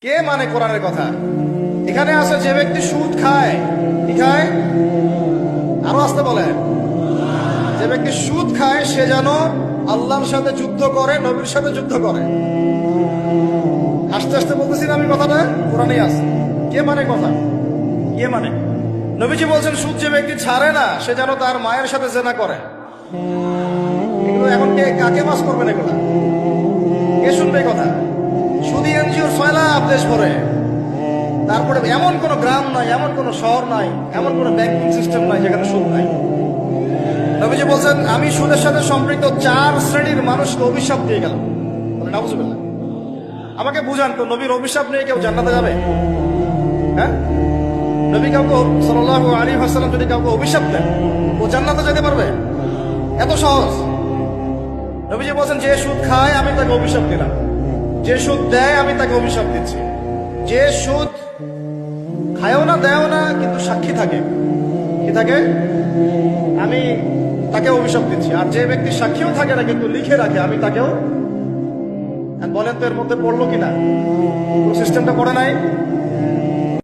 কে মানে কোরআনের কথা? এখানে আছে যে ব্যক্তি সুদ খায়, কি খায়? আরো আসতে বলেন। যে ব্যক্তি সুদ খায় সে যেন আল্লাহর সাথে যুদ্ধ করে, নবীর সাথে যুদ্ধ করে। আস্তে আস্তে বলতেছি না আমি কথাটা, কোরআনেই আছে। কে মানে কথা? কে মানে? নবীজি বলছেন সুদ যে ব্যক্তি ছাড়ে না সে যেন তার মায়ের সাথে জেনা করে। এগুলো এখন কে কাকে মাস করবেন? এগুলা কে শুনবে এই কথা? সুদী এনজিওর সয়লাব দেশ ভরে, তারপরে এমন কোন গ্রাম নাই, এমন কোন শহর নাই, এমন কোন ব্যাংকিং সিস্টেম নাই যেখানে সুদ নাই। নবীজি বলছেন আমি সুদের সাথে সম্পৃক্ত 4 শ্রেণীর মানুষকে অভিশাপ দিয়ে গেলাম। নাউজুবিল্লাহ। আমাকে বুঝান তো, নবীর অভিশাপ নিয়ে কেউ জান্নাতে যাবে? হ্যাঁ, নবী কাউকে সাল্লাল্লাহু আলাইহি ওয়াসাল্লাম যদি কাউকে অভিশাপ দেন ও জান্নাতে যেতে পারবে? এত সহজ। নবীজি বলছেন যে সুদ খায় আমি তাকে অভিশাপ দিলাম, যে সুদ দেয় আমি তাকে অভিশাপ দিচ্ছি। যে সুদ খায়ও না দেয়ও না কিন্তু সাক্ষী থাকে, কি থাকে, আমি তাকে অভিশাপ দিচ্ছি। আর যে ব্যক্তি সাক্ষীও থাকে না কিন্তু লিখে রাখে আমি তাকেও। বলেন তো এর মধ্যে পড়লো কিনা? পুরো সিস্টেমটা পড়ে নাই?